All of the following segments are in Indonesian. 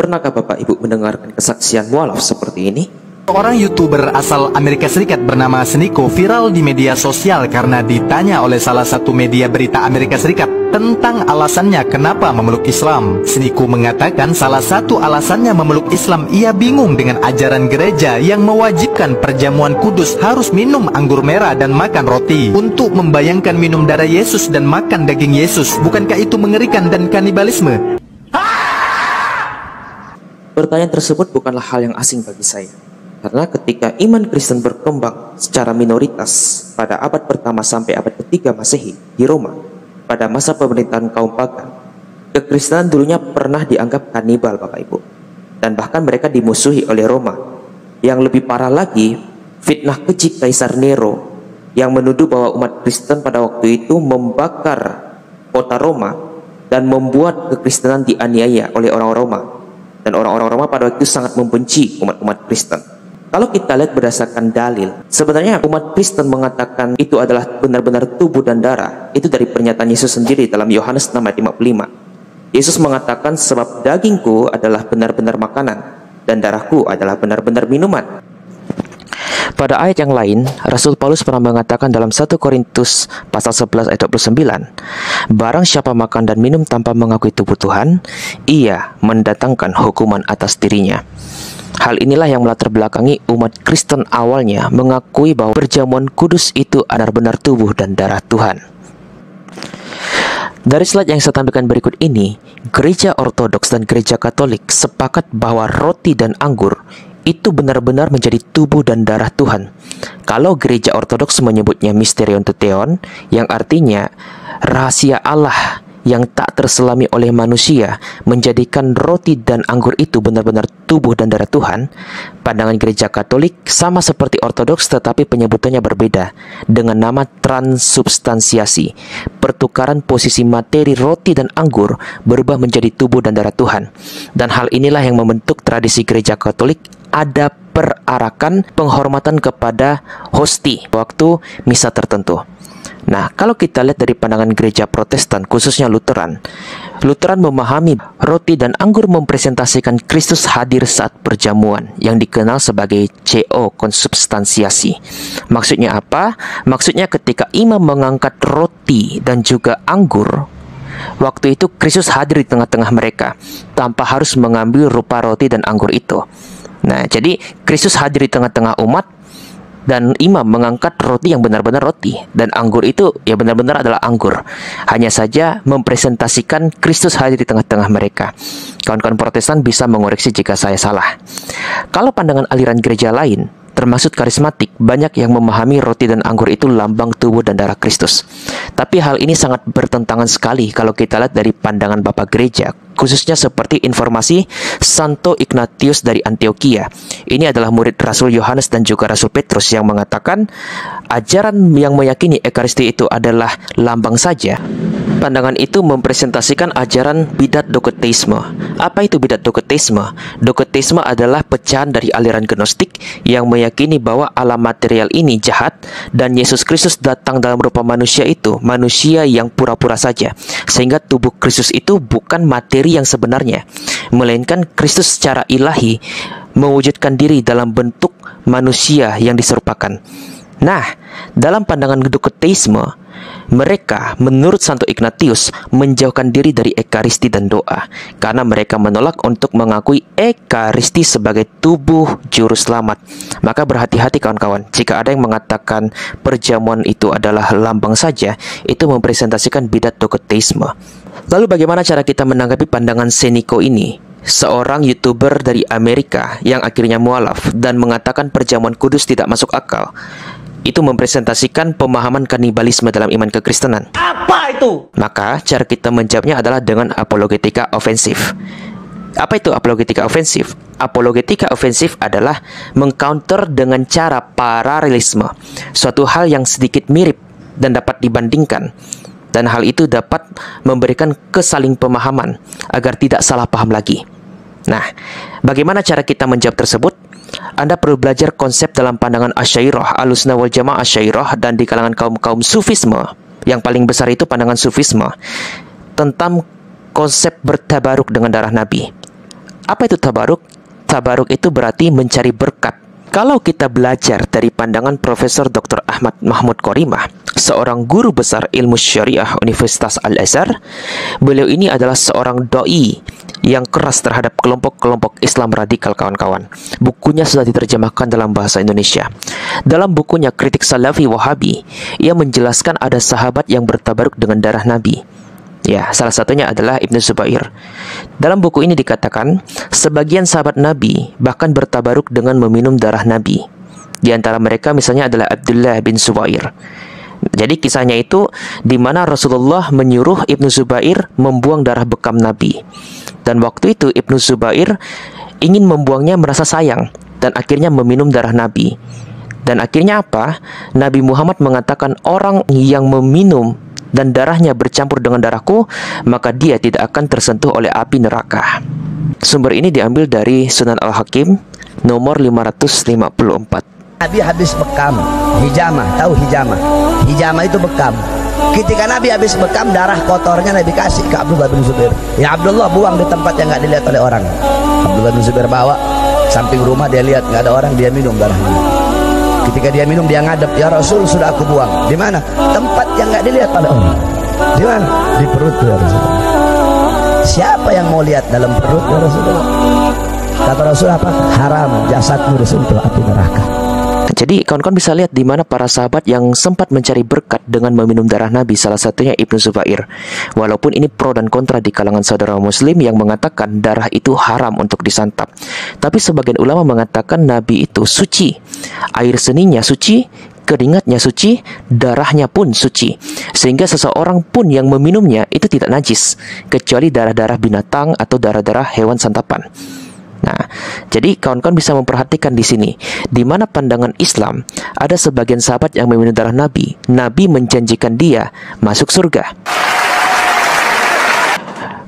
Pernahkah Bapak Ibu mendengarkan kesaksian mualaf seperti ini? Seorang YouTuber asal Amerika Serikat bernama Sniko viral di media sosial karena ditanya oleh salah satu media berita Amerika Serikat tentang alasannya kenapa memeluk Islam. Sniko mengatakan salah satu alasannya memeluk Islam, ia bingung dengan ajaran gereja yang mewajibkan perjamuan kudus harus minum anggur merah dan makan roti. Untuk membayangkan minum darah Yesus dan makan daging Yesus, bukankah itu mengerikan dan kanibalisme? Pertanyaan tersebut bukanlah hal yang asing bagi saya. Karena ketika iman Kristen berkembang secara minoritas pada abad pertama sampai abad ketiga Masehi di Roma, pada masa pemerintahan kaum pagan, kekristenan dulunya pernah dianggap kanibal Bapak Ibu. Dan bahkan mereka dimusuhi oleh Roma. Yang lebih parah lagi, fitnah keji Kaisar Nero yang menuduh bahwa umat Kristen pada waktu itu membakar kota Roma dan membuat kekristenan dianiaya oleh orang Roma. Dan orang-orang Roma pada waktu itu sangat membenci umat-umat Kristen. Kalau kita lihat berdasarkan dalil, sebenarnya umat Kristen mengatakan itu adalah benar-benar tubuh dan darah. Itu dari pernyataan Yesus sendiri dalam Yohanes 6 ayat 55. Yesus mengatakan sebab dagingku adalah benar-benar makanan dan darahku adalah benar-benar minuman. Pada ayat yang lain, Rasul Paulus pernah mengatakan dalam 1 Korintus pasal 11 ayat 29, barang siapa makan dan minum tanpa mengakui tubuh Tuhan, ia mendatangkan hukuman atas dirinya. Hal inilah yang melatar belakangi umat Kristen awalnya mengakui bahwa perjamuan kudus itu benar-benar tubuh dan darah Tuhan. Dari slide yang saya tampilkan berikut ini, Gereja Ortodoks dan Gereja Katolik sepakat bahwa roti dan anggur itu benar-benar menjadi tubuh dan darah Tuhan. Kalau Gereja Ortodoks menyebutnya Mysterion Theon, yang artinya rahasia Allah yang tak terselami oleh manusia, menjadikan roti dan anggur itu benar-benar tubuh dan darah Tuhan. Pandangan Gereja Katolik sama seperti Ortodoks, tetapi penyebutannya berbeda dengan nama transubstansiasi. Pertukaran posisi materi roti dan anggur berubah menjadi tubuh dan darah Tuhan. Dan hal inilah yang membentuk tradisi Gereja Katolik. Ada perarakan penghormatan kepada hosti waktu misa tertentu. Nah, kalau kita lihat dari pandangan gereja Protestan, khususnya Lutheran memahami roti dan anggur mempresentasikan Kristus hadir saat perjamuan, yang dikenal sebagai CO, konsubstansiasi. Maksudnya apa? Maksudnya ketika imam mengangkat roti dan juga anggur, waktu itu Kristus hadir di tengah-tengah mereka, tanpa harus mengambil rupa roti dan anggur itu. Nah, jadi Kristus hadir di tengah-tengah umat, dan imam mengangkat roti yang benar-benar roti, dan anggur itu ya benar-benar adalah anggur. Hanya saja mempresentasikan Kristus hadir di tengah-tengah mereka. Kawan-kawan Protestan bisa mengoreksi jika saya salah. Kalau pandangan aliran gereja lain, termasuk karismatik, banyak yang memahami roti dan anggur itu lambang tubuh dan darah Kristus. Tapi hal ini sangat bertentangan sekali kalau kita lihat dari pandangan Bapak Gereja, khususnya seperti informasi Santo Ignatius dari Antioquia. Ini adalah murid Rasul Yohanes dan juga Rasul Petrus yang mengatakan ajaran yang meyakini Ekaristi itu adalah lambang saja. Pandangan itu mempresentasikan ajaran bidat doketisme. Apa itu bidat doketisme? Doketisme adalah pecahan dari aliran gnostik yang meyakini bahwa alam material ini jahat dan Yesus Kristus datang dalam rupa manusia itu manusia yang pura-pura saja, sehingga tubuh Kristus itu bukan materi yang sebenarnya, melainkan Kristus secara ilahi mewujudkan diri dalam bentuk manusia yang diserupakan. Nah, dalam pandangan doketisme, mereka menurut Santo Ignatius menjauhkan diri dari Ekaristi dan doa, karena mereka menolak untuk mengakui Ekaristi sebagai tubuh juru selamat. Maka berhati-hati kawan-kawan, jika ada yang mengatakan perjamuan itu adalah lambang saja, itu mempresentasikan bidat doketisme. Lalu bagaimana cara kita menanggapi pandangan Sniko ini? Seorang YouTuber dari Amerika yang akhirnya mualaf dan mengatakan perjamuan kudus tidak masuk akal. Itu mempresentasikan pemahaman kanibalisme dalam iman kekristenan. Apa itu? Maka cara kita menjawabnya adalah dengan apologetika ofensif. Apa itu apologetika ofensif? Apologetika ofensif adalah mengcounter dengan cara paralelisme, suatu hal yang sedikit mirip dan dapat dibandingkan. Dan hal itu dapat memberikan kesaling pemahaman agar tidak salah paham lagi. Nah, bagaimana cara kita menjawab tersebut? Anda perlu belajar konsep dalam pandangan Asy'ariyah, Ahlussunnah wal Jamaah Asy'ariyah, dan di kalangan kaum Sufisme. Yang paling besar itu pandangan Sufisme tentang konsep bertabaruk dengan darah Nabi. Apa itu tabaruk? Tabaruk itu berarti mencari berkat. Kalau kita belajar dari pandangan Profesor Dr. Ahmad Mahmud Qorimah, seorang guru besar ilmu syariah Universitas Al-Azhar, beliau ini adalah seorang doi yang keras terhadap kelompok-kelompok Islam radikal, kawan-kawan. Bukunya sudah diterjemahkan dalam bahasa Indonesia. Dalam bukunya Kritik Salafi Wahabi, ia menjelaskan ada sahabat yang bertabaruk dengan darah Nabi. Ya, salah satunya adalah Ibnu Zubair. Dalam buku ini dikatakan, sebagian sahabat Nabi bahkan bertabaruk dengan meminum darah Nabi. Di antara mereka misalnya adalah Abdullah bin Zubair. Jadi kisahnya itu di mana Rasulullah menyuruh Ibnu Zubair membuang darah bekam Nabi. Dan waktu itu Ibnu Zubair ingin membuangnya merasa sayang dan akhirnya meminum darah Nabi. Dan akhirnya apa? Nabi Muhammad mengatakan orang yang meminum dan darahnya bercampur dengan darahku, maka dia tidak akan tersentuh oleh api neraka. Sumber ini diambil dari Sunan Al-Hakim nomor 554. Nabi habis bekam hijamah, tahu hijamah? Hijamah itu bekam. Ketika Nabi habis bekam, darah kotornya Nabi kasih ke Abdullah bin Zubair. Ya Abdullah, buang di tempat yang nggak dilihat oleh orang. Abdullah bin Zubair bawa samping rumah, dia lihat nggak ada orang, dia minum darahnya. Ketika dia minum, dia ngadep, ya Rasul, sudah aku buang. Di mana? Tempat yang nggak dilihat oleh orang. Di mana? Di perut, ya Rasulullah. Siapa yang mau lihat dalam perut, ya Rasulullah? Kata Rasul apa? Haram jasadmu disentuh api neraka. Jadi kawan-kawan bisa lihat di mana para sahabat yang sempat mencari berkat dengan meminum darah Nabi, salah satunya Ibnu Zubair. Walaupun ini pro dan kontra di kalangan saudara muslim yang mengatakan darah itu haram untuk disantap. Tapi sebagian ulama mengatakan Nabi itu suci. Air seninya suci, keringatnya suci, darahnya pun suci. Sehingga seseorang pun yang meminumnya itu tidak najis, kecuali darah-darah binatang atau darah-darah hewan santapan. Nah, jadi kawan-kawan bisa memperhatikan di sini, di mana pandangan Islam ada sebagian sahabat yang meminum darah Nabi. Nabi menjanjikan dia masuk surga.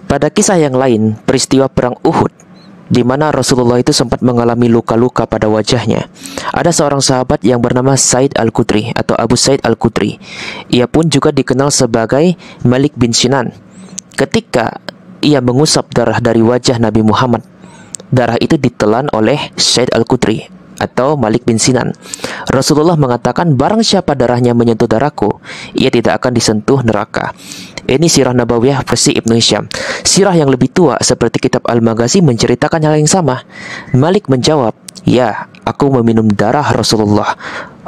Pada kisah yang lain, peristiwa perang Uhud, di mana Rasulullah itu sempat mengalami luka-luka pada wajahnya. Ada seorang sahabat yang bernama Said Al-Khudri atau Abu Said Al-Khudri. Ia pun juga dikenal sebagai Malik bin Sinan. Ketika ia mengusap darah dari wajah Nabi Muhammad, darah itu ditelan oleh Said Al-Khudri atau Malik bin Sinan. Rasulullah mengatakan, barang siapa darahnya menyentuh darahku, ia tidak akan disentuh neraka. Ini sirah Nabawiyah versi Ibnu Hisham. Sirah yang lebih tua seperti kitab Al-Maghazi menceritakan hal yang sama. Malik menjawab, ya, aku meminum darah Rasulullah.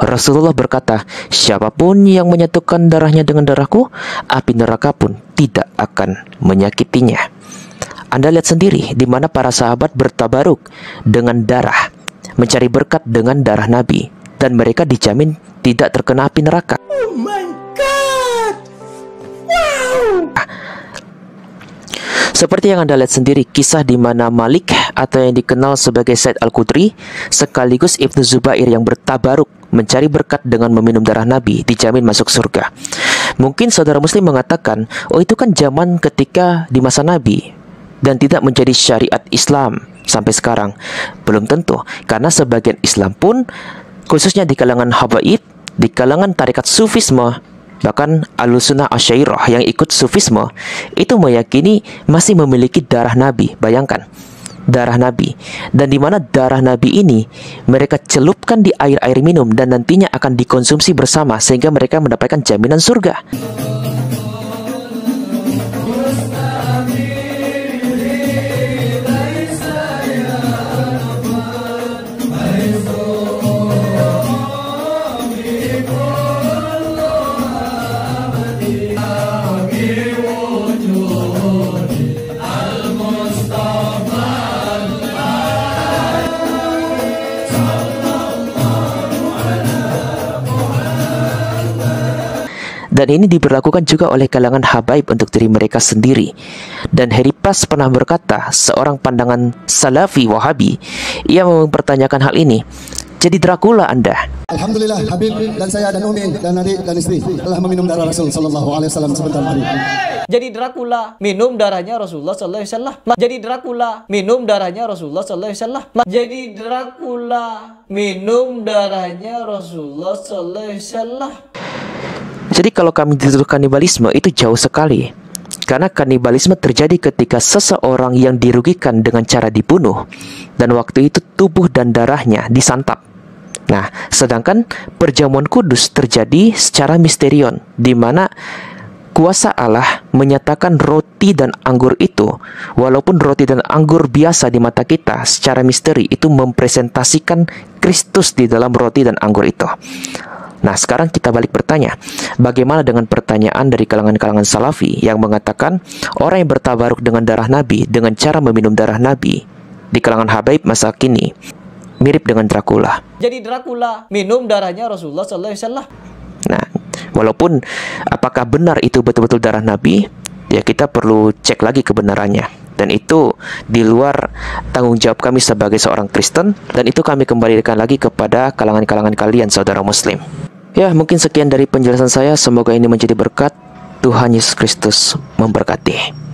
Rasulullah berkata, siapapun yang menyatukan darahnya dengan darahku, api neraka pun tidak akan menyakitinya. Anda lihat sendiri di mana para sahabat bertabaruk dengan darah, mencari berkat dengan darah Nabi, dan mereka dijamin tidak terkena api neraka. Oh my God! Wow! Seperti yang Anda lihat sendiri, kisah di mana Malik atau yang dikenal sebagai Said Al-Khudri sekaligus Ibnu Zubair yang bertabaruk mencari berkat dengan meminum darah Nabi dijamin masuk surga. Mungkin saudara muslim mengatakan, oh itu kan zaman ketika di masa Nabi dan tidak menjadi syariat Islam sampai sekarang. Belum tentu, karena sebagian Islam pun, khususnya di kalangan Habaib, di kalangan tarikat Sufisme, bahkan Ahlussunnah Asy'ariyah yang ikut Sufisme, itu meyakini masih memiliki darah Nabi. Bayangkan, darah Nabi. Dan di mana darah Nabi ini mereka celupkan di air-air minum dan nantinya akan dikonsumsi bersama sehingga mereka mendapatkan jaminan surga. Dan ini diberlakukan juga oleh kalangan habaib untuk diri mereka sendiri. Dan Harry Pas pernah berkata, seorang pandangan Salafi Wahabi, ia mempertanyakan hal ini. Jadi Dracula Anda. Alhamdulillah, Habib dan saya dan Umi dan adik dan istri telah meminum darah Rasul sallallahu alaihi wasallam sebentar tadi. Jadi Dracula minum darahnya Rasulullah sallallahu alaihi wasallam. Jadi Dracula minum darahnya Rasulullah sallallahu alaihi wasallam. Jadi Dracula minum darahnya Rasulullah sallallahu alaihi wasallam. Jadi kalau kami dituduh kanibalisme itu jauh sekali. Karena kanibalisme terjadi ketika seseorang yang dirugikan dengan cara dibunuh, dan waktu itu tubuh dan darahnya disantap. Nah, sedangkan perjamuan kudus terjadi secara misterion, di mana kuasa Allah menyatakan roti dan anggur itu, walaupun roti dan anggur biasa di mata kita, secara misteri itu mempresentasikan Kristus di dalam roti dan anggur itu. Nah, sekarang kita balik bertanya, bagaimana dengan pertanyaan dari kalangan-kalangan Salafi yang mengatakan orang yang bertabaruk dengan darah Nabi dengan cara meminum darah Nabi di kalangan habaib masa kini mirip dengan Dracula. Jadi Dracula minum darahnya Rasulullah SAW. Nah, walaupun apakah benar itu betul-betul darah Nabi, ya kita perlu cek lagi kebenarannya. Dan itu di luar tanggung jawab kami sebagai seorang Kristen, dan itu kami kembalikan lagi kepada kalangan-kalangan kalian, saudara Muslim. Ya, mungkin sekian dari penjelasan saya. Semoga ini menjadi berkat. Tuhan Yesus Kristus memberkati.